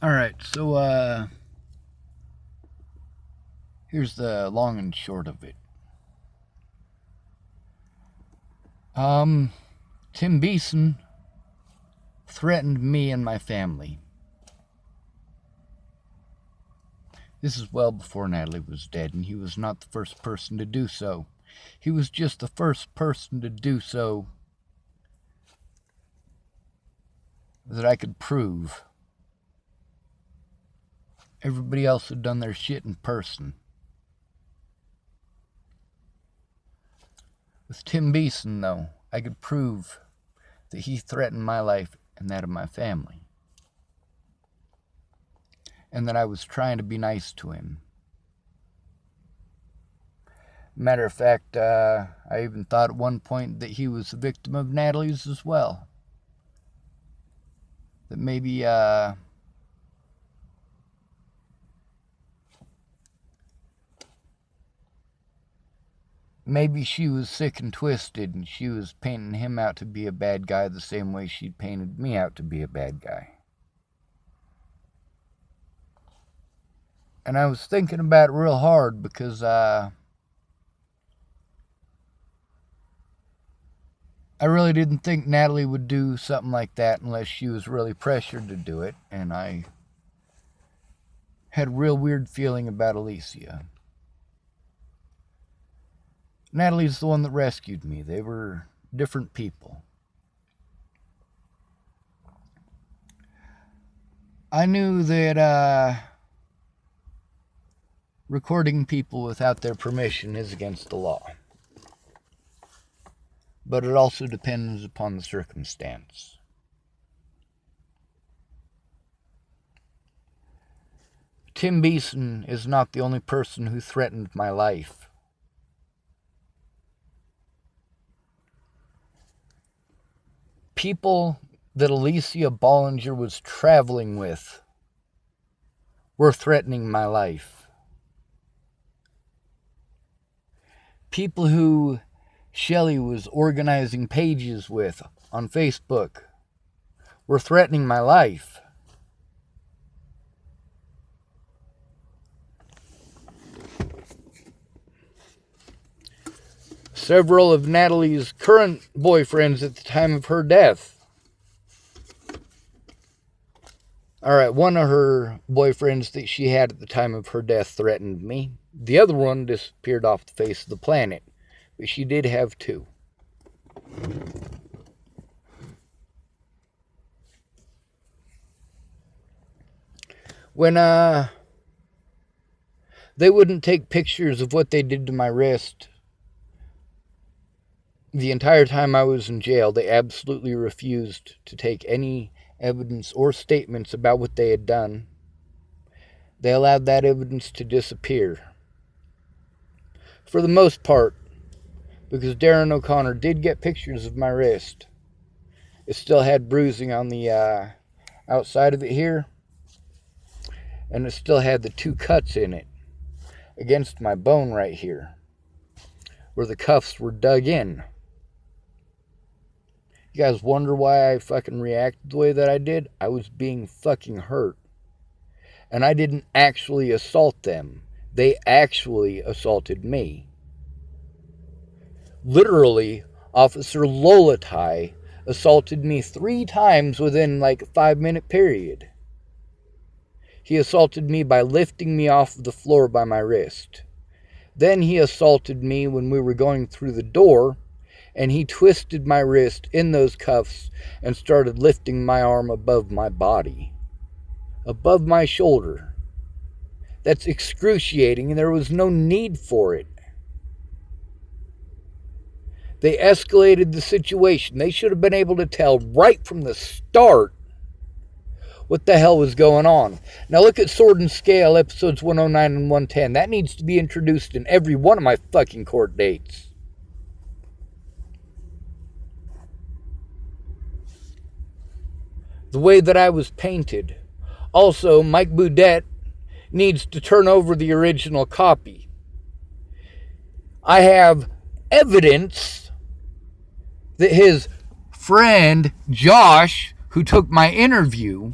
Alright, so, here's the long and short of it. Tim Beeson threatened me and my family. This is well before Natalie was dead, and he was not the first person to do so. He was just the first person to do so that I could prove. Everybody else had done their shit in person. With Tim Beeson, though, I could prove that he threatened my life and that of my family. And that I was trying to be nice to him. Matter of fact, I even thought at one point that he was a victim of Natalie's as well. That maybe, maybe she was sick and twisted and she was painting him out to be a bad guy the same way she painted me out to be a bad guy. And I was thinking about it real hard because I really didn't think Natalie would do something like that unless she was really pressured to do it. And I had a real weird feeling about Alicia. Natalie's the one that rescued me. They were different people. I knew that recording people without their permission is against the law. But it also depends upon the circumstance. Tim Beeson is not the only person who threatened my life. People that Alicia Bollinger was traveling with were threatening my life. People who Shelley was organizing pages with on Facebook were threatening my life. Several of Natalie's current boyfriends at the time of her death. Alright, one of her boyfriends that she had at the time of her death threatened me. The other one disappeared off the face of the planet. But she did have two. When they wouldn't take pictures of what they did to my wrist the entire time I was in jail, they absolutely refused to take any evidence or statements about what they had done. They allowed that evidence to disappear. For the most part, because Darren O'Connor did get pictures of my wrist. It still had bruising on the outside of it here. And it still had the two cuts in it against my bone right here, where the cuffs were dug in. You guys wonder why I fucking reacted the way that I did? I was being fucking hurt. And I didn't actually assault them. They actually assaulted me. Literally, Officer Lolatai assaulted me 3 times within like a 5-minute period. He assaulted me by lifting me off of the floor by my wrist. Then he assaulted me when we were going through the door, and he twisted my wrist in those cuffs and started lifting my arm above my body. Above my shoulder. That's excruciating, and there was no need for it. They escalated the situation. They should have been able to tell right from the start what the hell was going on. Now look at Sword and Scale, episodes 109 and 110. That needs to be introduced in every one of my fucking court dates. The way that I was painted. Also, Mike Boudet needs to turn over the original copy. I have evidence that his friend Josh, who took my interview,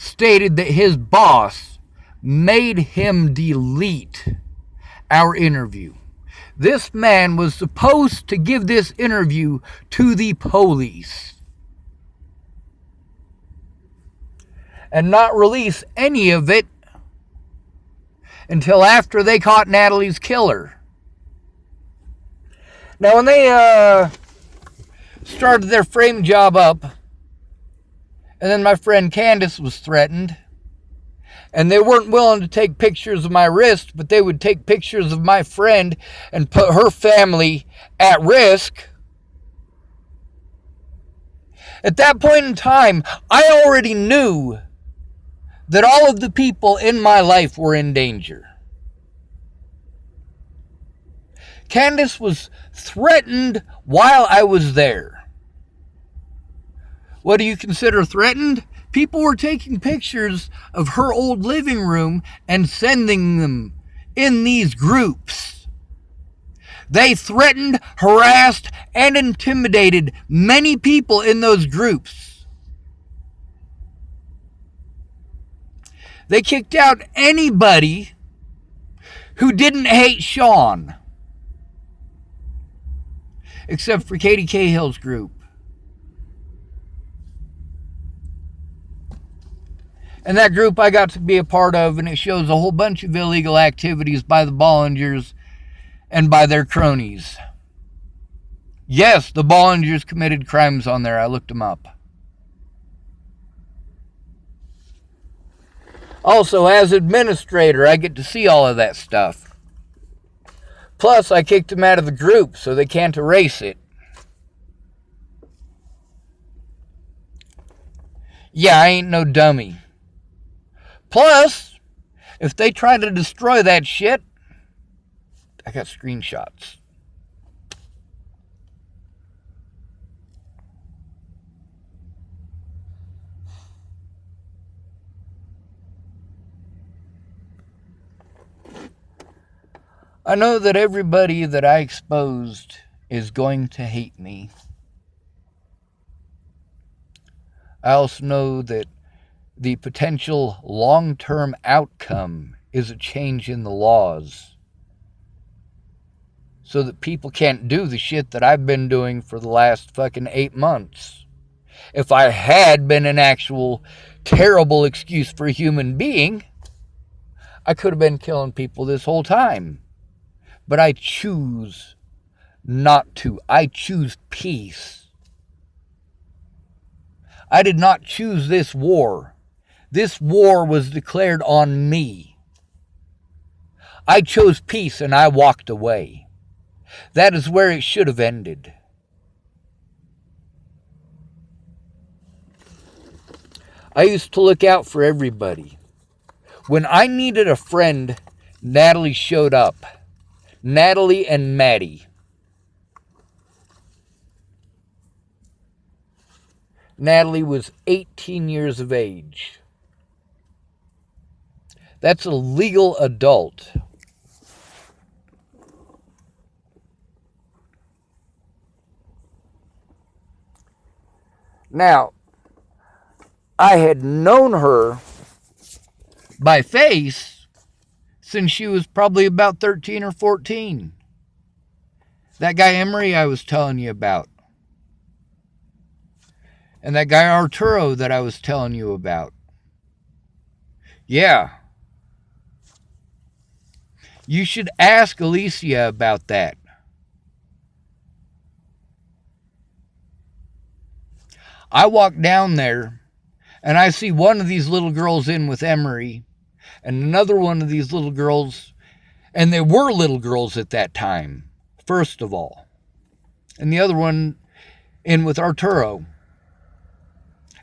stated that his boss made him delete our interview. This man was supposed to give this interview to the police and not release any of it until after they caught Natalie's killer. Now, when they started their frame job up, and then my friend Candace was threatened, and they weren't willing to take pictures of my wrist, but they would take pictures of my friend and put her family at risk. At that point in time, I already knew that all of the people in my life were in danger. Candace was threatened while I was there. What do you consider threatened? People were taking pictures of her old living room and sending them in these groups. They threatened, harassed, and intimidated many people in those groups. They kicked out anybody who didn't hate Sean, except for Katie Cahill's group. And that group I got to be a part of, and it shows a whole bunch of illegal activities by the Bollingers and by their cronies. Yes, the Bollingers committed crimes on there. I looked them up. Also, as administrator, I get to see all of that stuff. Plus, I kicked them out of the group, so they can't erase it. Yeah, I ain't no dummy. Plus, if they try to destroy that shit, I got screenshots. I know that everybody that I exposed is going to hate me. I also know that the potential long-term outcome is a change in the laws so that people can't do the shit that I've been doing for the last fucking 8 months. If I had been an actual terrible excuse for a human being, I could have been killing people this whole time. But I choose not to. I choose peace. I did not choose this war. This war was declared on me. I chose peace and I walked away. That is where it should have ended. I used to look out for everybody. When I needed a friend, Natalie showed up. Natalie and Maddie. Natalie was 18 years of age. That's a legal adult. Now, I had known her by face since she was probably about 13 or 14. That guy Emery I was telling you about. And that guy Arturo that I was telling you about. Yeah. You should ask Alicia about that. I walk down there and I see one of these little girls in with Emery and another one of these little girls, and they were little girls at that time, first of all. And the other one in with Arturo.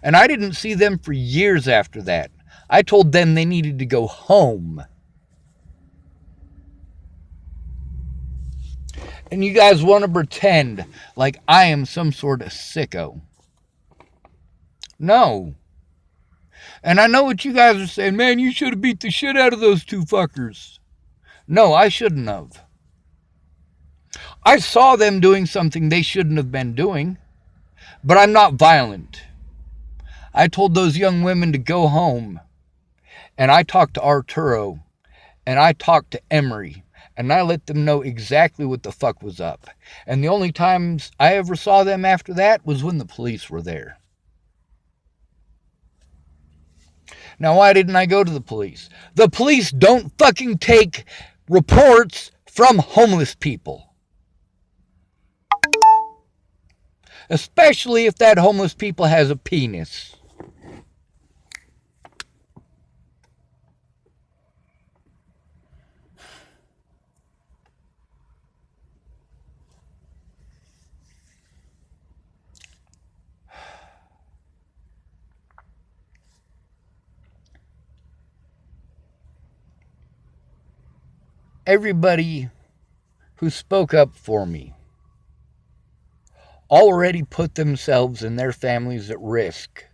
And I didn't see them for years after that. I told them they needed to go home. And you guys want to pretend like I am some sort of sicko. No. And I know what you guys are saying. Man, you should have beat the shit out of those two fuckers. No, I shouldn't have. I saw them doing something they shouldn't have been doing. But I'm not violent. I told those young women to go home. And I talked to Arturo. And I talked to Emery. And I let them know exactly what the fuck was up. And the only times I ever saw them after that was when the police were there. Now, why didn't I go to the police? The police don't fucking take reports from homeless people. Especially if that homeless people has a penis. Everybody who spoke up for me already put themselves and their families at risk.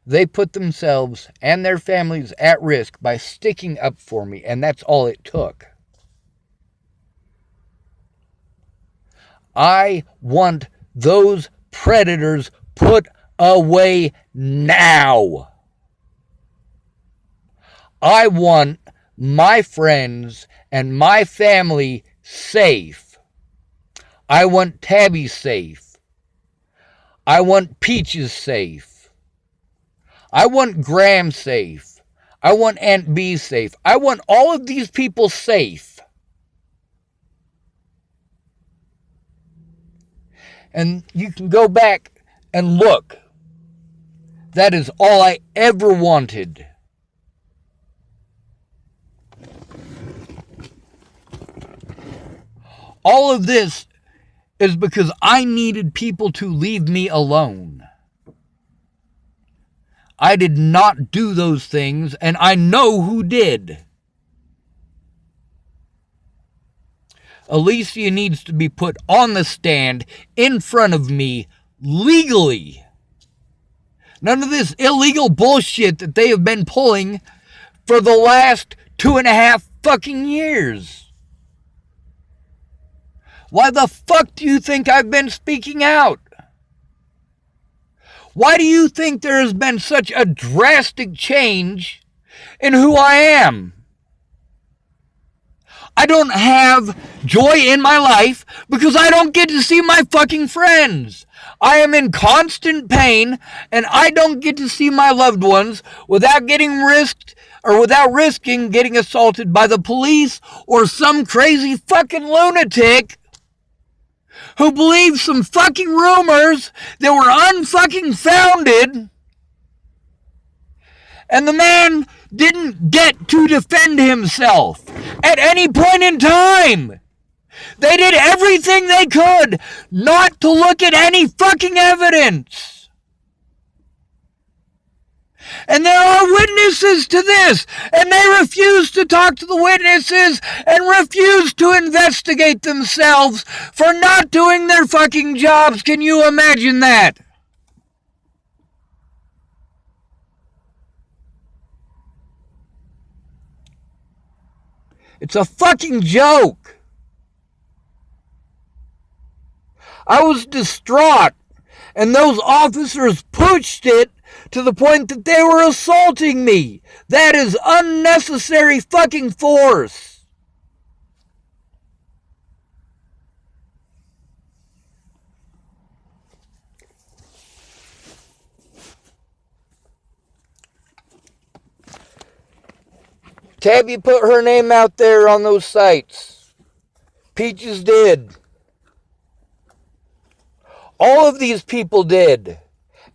They put themselves and their families at risk by sticking up for me, and that's all it took. I want those predators put away now. I want my friends and my family safe. I want Tabby safe. I want Peaches safe. I want Graham safe. I want Aunt B safe. I want all of these people safe. And you can go back and look. That is all I ever wanted. All of this is because I needed people to leave me alone. I did not do those things, and I know who did. Alicia needs to be put on the stand in front of me legally. None of this illegal bullshit that they have been pulling for the last 2.5 fucking years. Why the fuck do you think I've been speaking out? Why do you think there has been such a drastic change in who I am? I don't have joy in my life because I don't get to see my fucking friends. I am in constant pain and I don't get to see my loved ones without risking getting assaulted by the police or some crazy fucking lunatic who believed some fucking rumors that were unfucking founded, and the man didn't get to defend himself at any point in time. They did everything they could not to look at any fucking evidence. And there are witnesses to this, and they refuse to talk to the witnesses and refuse to investigate themselves for not doing their fucking jobs. Can you imagine that? It's a fucking joke. I was distraught, and those officers pushed it to the point that they were assaulting me. That is unnecessary fucking force. Tabby put her name out there on those sites. Peaches did. All of these people did.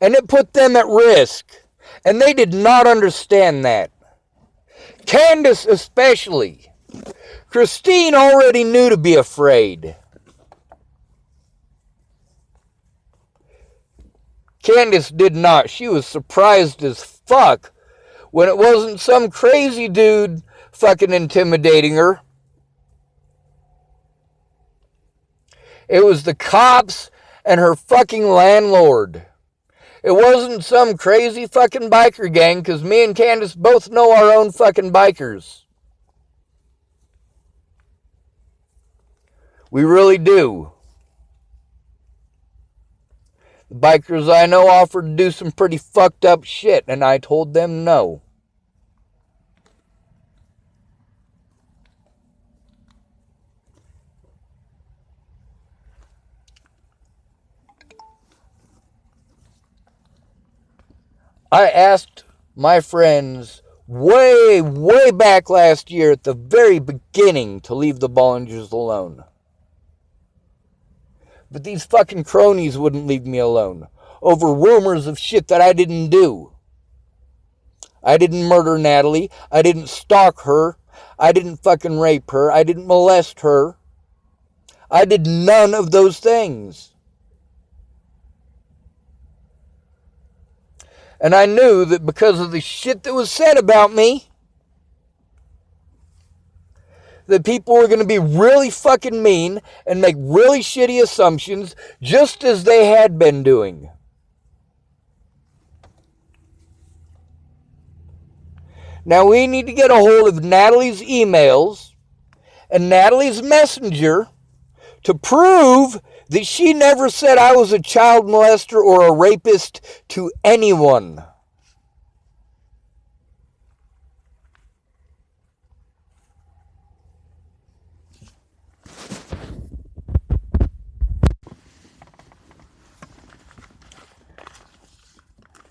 And it put them at risk. And they did not understand that. Candace especially. Christine already knew to be afraid. Candace did not. She was surprised as fuck when it wasn't some crazy dude fucking intimidating her. It was the cops and her fucking landlord. It wasn't some crazy fucking biker gang, because me and Candace both know our own fucking bikers. We really do. The bikers I know offered to do some pretty fucked up shit, and I told them no. I asked my friends way back last year at the very beginning to leave the Bollingers alone. But these fucking cronies wouldn't leave me alone over rumors of shit that I didn't do. I didn't murder Natalie. I didn't stalk her. I didn't fucking rape her. I didn't molest her. I did none of those things. And I knew that because of the shit that was said about me, that people were going to be really fucking mean and make really shitty assumptions, just as they had been doing. Now we need to get a hold of Natalie's emails and Natalie's messenger to prove that she never said I was a child molester or a rapist to anyone.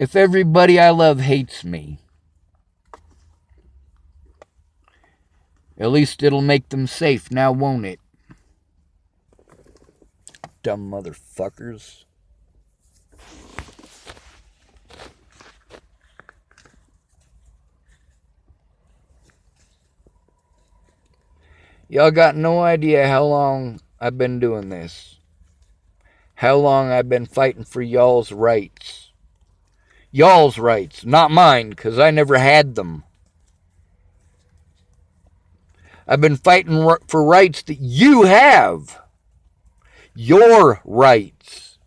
If everybody I love hates me, at least it'll make them safe now, won't it? Dumb motherfuckers. Y'all got no idea how long I've been doing this. How long I've been fighting for y'all's rights. Y'all's rights, not mine, because I never had them. I've been fighting for rights that you have. Your rights.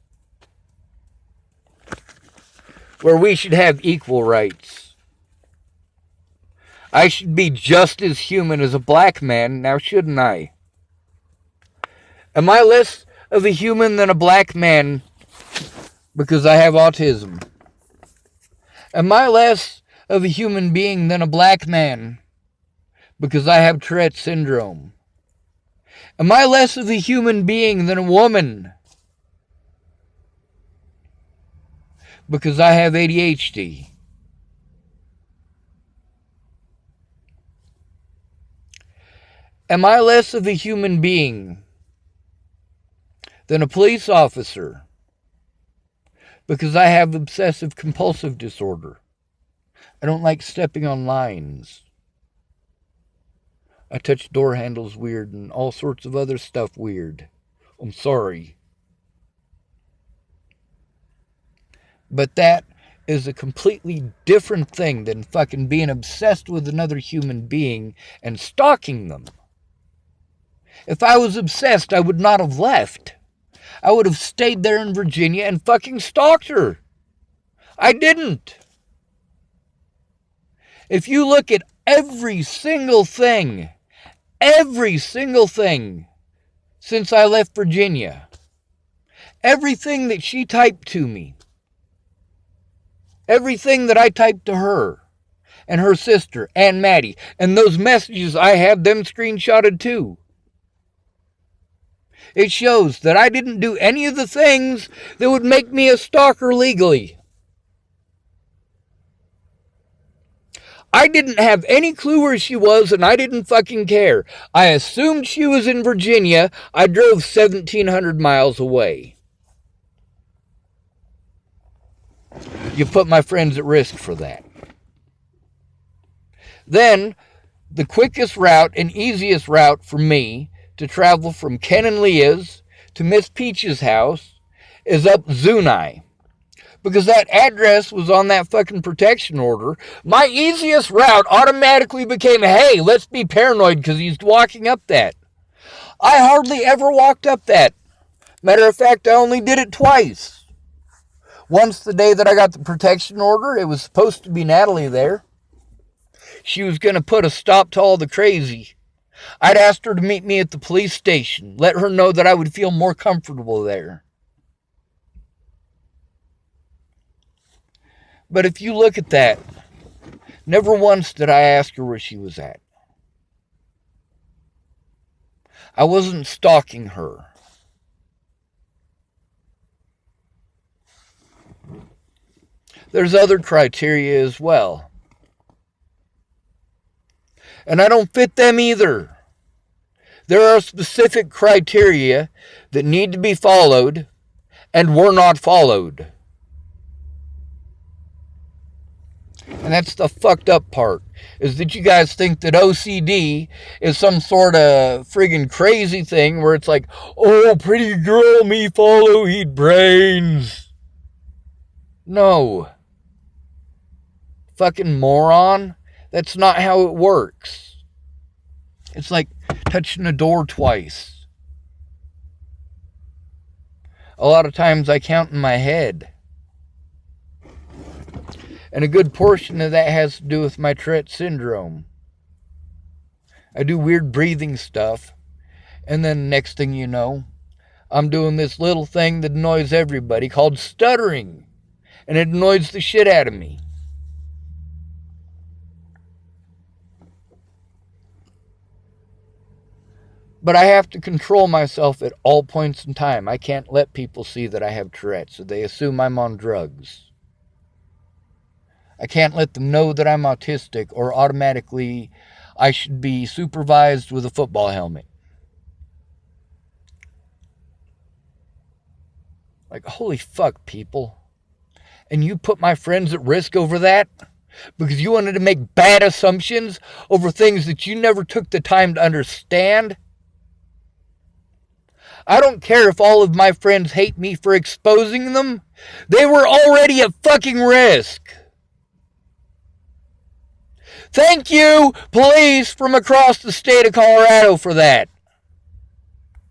Where we should have equal rights. I should be just as human as a black man, now shouldn't I? Am I less of a human than a black man because I have autism? Am I less of a human being than a black man because I have Tourette's syndrome? Am I less of a human being than a woman because I have ADHD? Am I less of a human being than a police officer because I have obsessive compulsive disorder? I don't like stepping on lines. I touch door handles weird and all sorts of other stuff weird. I'm sorry. But that is a completely different thing than fucking being obsessed with another human being and stalking them. If I was obsessed, I would not have left. I would have stayed there in Virginia and fucking stalked her. I didn't. If you look at every single thing since I left Virginia, everything that she typed to me, everything that I typed to her and her sister and Maddie, and those messages, I have them screenshotted too. It shows that I didn't do any of the things that would make me a stalker legally. I didn't have any clue where she was, and I didn't fucking care. I assumed she was in Virginia. I drove 1,700 miles away. You put my friends at risk for that. Then, the quickest route and easiest route for me to travel from Ken and Leah's to Miss Peach's house is up Zuni. Because that address was on that fucking protection order. My easiest route automatically became, hey, let's be paranoid because he's walking up that. I hardly ever walked up that. Matter of fact, I only did it twice. Once the day that I got the protection order, it was supposed to be Natalie there. She was going to put a stop to all the crazy. I'd asked her to meet me at the police station, let her know that I would feel more comfortable there. But if you look at that, never once did I ask her where she was at. I wasn't stalking her. There's other criteria as well. And I don't fit them either. There are specific criteria that need to be followed and were not followed. And that's the fucked up part, is that you guys think that OCD is some sort of friggin' crazy thing where it's like, oh, pretty girl, me follow, eat brains. No. Fucking moron. That's not how it works. It's like touching a door twice. A lot of times I count in my head. And a good portion of that has to do with my Tourette syndrome. I do weird breathing stuff. And then next thing you know, I'm doing this little thing that annoys everybody called stuttering. And it annoys the shit out of me. But I have to control myself at all points in time. I can't let people see that I have Tourette's, so they assume I'm on drugs. I can't let them know that I'm autistic, or automatically I should be supervised with a football helmet. Like, holy fuck, people. And you put my friends at risk over that? Because you wanted to make bad assumptions over things that you never took the time to understand? I don't care if all of my friends hate me for exposing them. They were already at fucking risk. Thank you, police from across the state of Colorado, for that.